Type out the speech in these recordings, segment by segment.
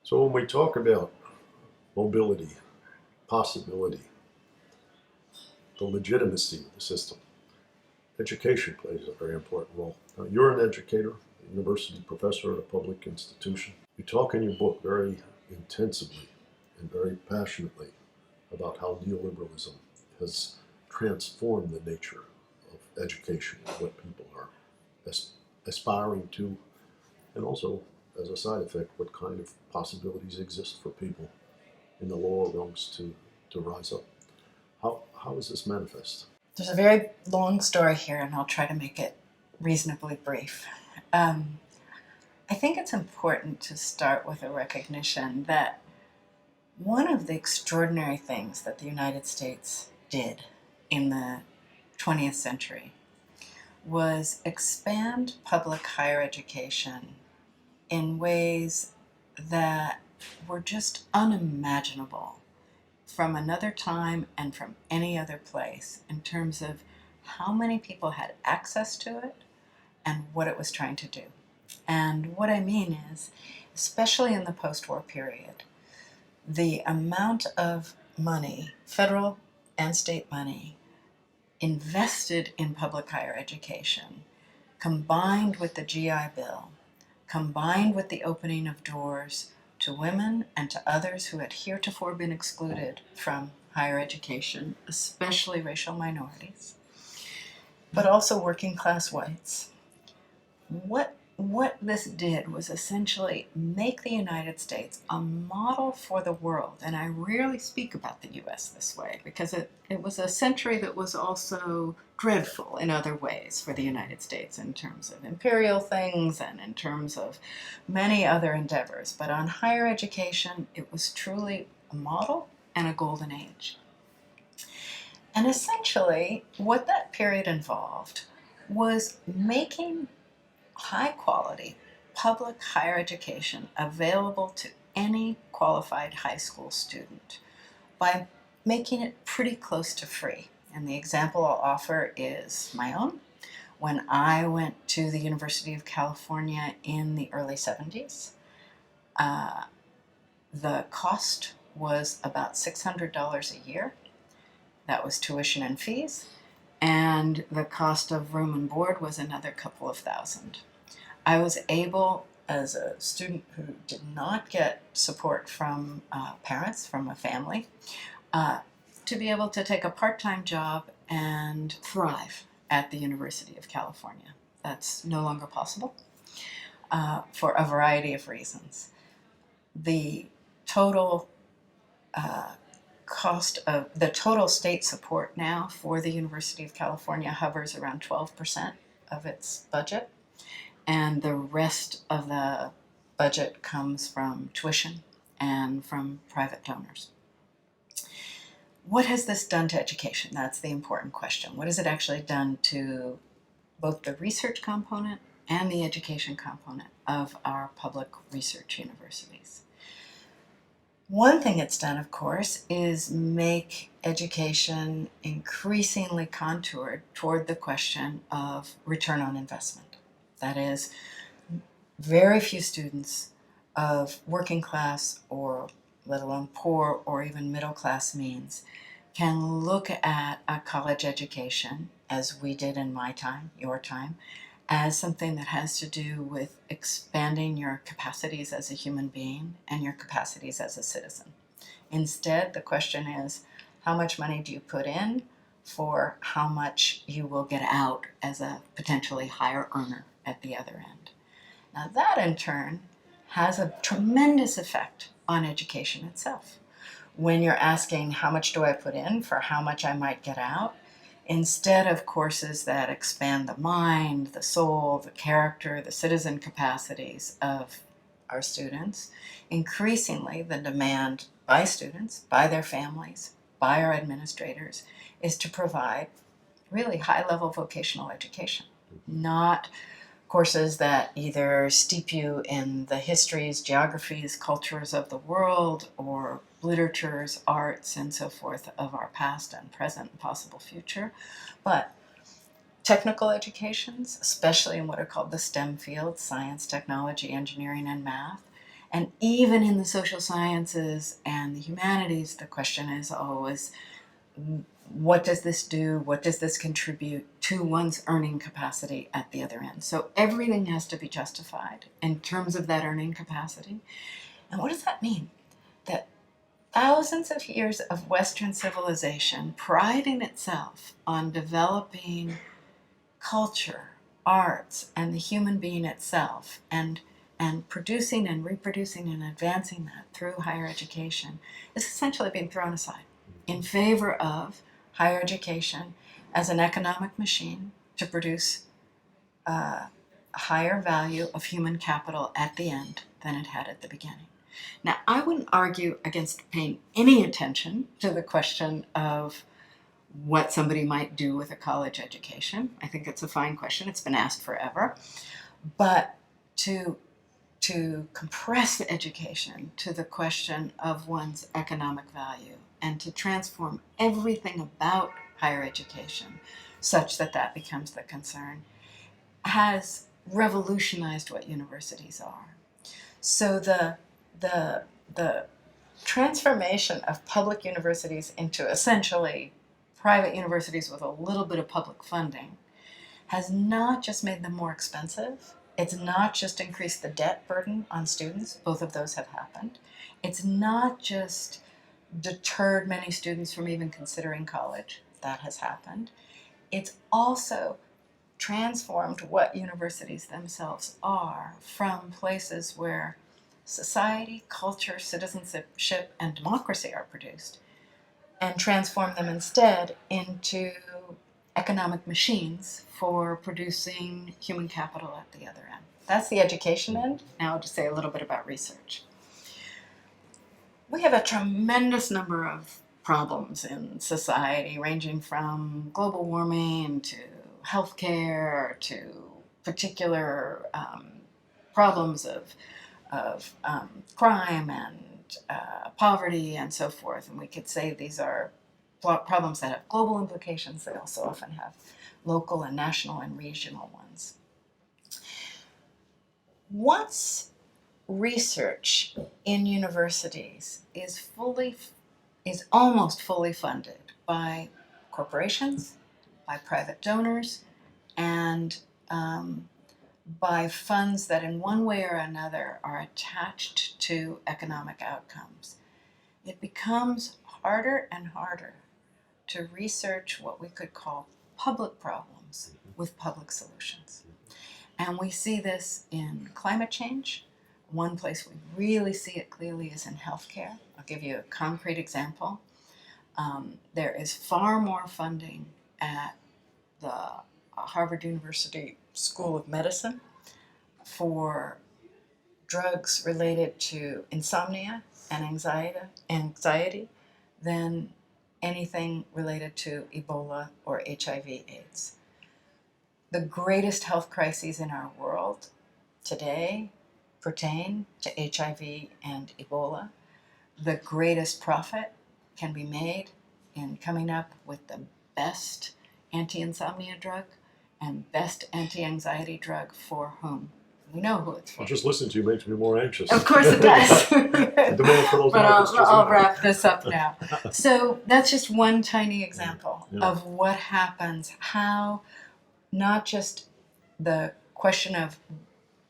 So when we talk about mobility, possibility, the legitimacy of the system, education plays a very important role. Now, you're an educator, a university professor at a public institution. You talk in your book very intensively and very passionately about how neoliberalism has transformed the nature of education and what people are aspiring to, and also, as a side effect, what kind of possibilities exist for people in the lower rungs to rise up. How is this manifest? There's a very long story here, and I'll try to make it reasonably brief. Um, I think it's important to start with a recognition that one of the extraordinary things that the United States did in the 20th century was expand public higher education in ways that were just unimaginable from another time and from any other place in terms of how many people had access to it and what it was trying to do. And what I mean is, especially in the post-war period, the amount of money, federal and state money, invested in public higher education, combined with the GI Bill, combined with the opening of doors to women and to others who had heretofore been excluded from higher education, especially racial minorities, but also working class whites. What this did was essentially make the United States a model for the world. And I rarely speak about the US this way because it was a century that was also dreadful in other ways for the United States in terms of imperial things and in terms of many other endeavors. But on higher education, it was truly a model and a golden age. And essentially, what that period involved was making high quality public higher education available to any qualified high school student by making it pretty close to free. And the example I'll offer is my own. When I went to the University of California in the early 70s, the cost was about $600 a year. That was tuition and fees. And the cost of room and board was another couple of thousand. I was able, as a student who did not get support from parents, from a family, to be able to take a part-time job and thrive at the University of California. That's no longer possible for a variety of reasons. The total the total state support now for the University of California hovers around 12% of its budget. And the rest of the budget comes from tuition and from private donors. What has this done to education? That's the important question. What has it actually done to both the research component and the education component of our public research universities? One thing it's done, of course, is make education increasingly contoured toward the question of return on investment. That is, very few students of working class or let alone poor or even middle class means can look at a college education, as we did in my time, your time, as something that has to do with expanding your capacities as a human being and your capacities as a citizen. Instead, the question is, how much money do you put in for how much you will get out as a potentially higher earner at the other end? Now that in turn has a tremendous effect on education itself. When you're asking how much do I put in for how much I might get out, instead of courses that expand the mind, the soul, the character, the citizen capacities of our students, increasingly the demand by students, by their families, by our administrators, is to provide really high-level vocational education, not courses that either steep you in the histories, geographies, cultures of the world, or literatures, arts, and so forth of our past and present and possible future, but technical educations, especially in what are called the STEM fields, science, technology, engineering, and math, And even in the social sciences and the humanities, the question is always, what does this do? What does this contribute to one's earning capacity at the other end? So everything has to be justified in terms of that earning capacity. And what does that mean? That thousands of years of Western civilization priding itself on developing culture, arts, and the human being itself, and producing and reproducing and advancing that through higher education is essentially being thrown aside in favor of higher education as an economic machine to produce a higher value of human capital at the end than it had at the beginning. Now, I wouldn't argue against paying any attention to the question of what somebody might do with a college education. I think it's a fine question. It's been asked forever. But to compress education to the question of one's economic value and to transform everything about higher education such that that becomes the concern has revolutionized what universities are. So the transformation of public universities into essentially private universities with a little bit of public funding has not just made them more expensive. It's not just increased the debt burden on students. Both of those have happened. It's not just deterred many students from even considering college. That has happened. It's also transformed what universities themselves are from places where society, culture, citizenship, and democracy are produced, and transform them instead into economic machines for producing human capital at the other end. That's the education end. Now I'll just say a little bit about research. We have a tremendous number of problems in society, ranging from global warming to healthcare to particular problems of crime and poverty and so forth. And we could say these are problems that have global implications. They also often have local and national and regional ones. Once research in universities is almost fully funded by corporations, by private donors, and by funds that in one way or another are attached to economic outcomes, it becomes harder and harder to research what we could call public problems with public solutions. And we see this in climate change. One place we really see it clearly is in healthcare. I'll give you a concrete example. There is far more funding at the Harvard University School of Medicine for drugs related to insomnia and anxiety than anything related to Ebola or HIV/AIDS. The greatest health crises in our world today pertain to HIV and Ebola. The greatest profit can be made in coming up with the best anti-insomnia drug and best anti-anxiety drug for whom? We know who it's for. Well, just listening to you makes me more anxious. Of course it does. The demand for those But markets just I'll increased. wrap this up now. So that's just one tiny example of what happens, how not just the question of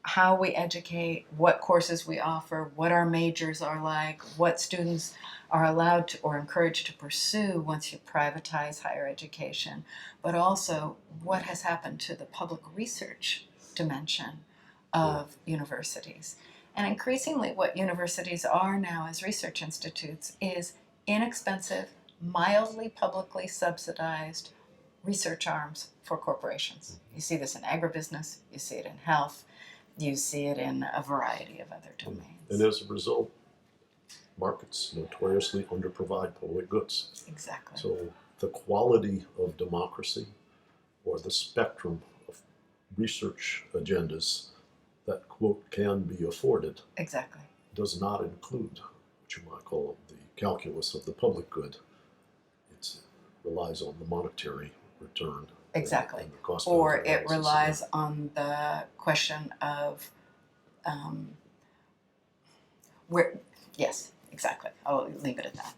how we educate, what courses we offer, what our majors are like, what students are allowed to or encouraged to pursue once you privatize higher education, but also what has happened to the public research dimension of universities. And increasingly what universities are now as research institutes is inexpensive, mildly publicly subsidized research arms for corporations. You see this in agribusiness, you see it in health, you see it in a variety of other domains. And as a result, markets notoriously underprovide public goods. Exactly. So the quality of democracy or the spectrum of research agendas that, quote, can be afforded Exactly. does not include what you might call the calculus of the public good. It relies on the monetary return. Exactly. And the cost Or benefit it analysis. relies on the question of Yes, exactly. I'll leave it at that.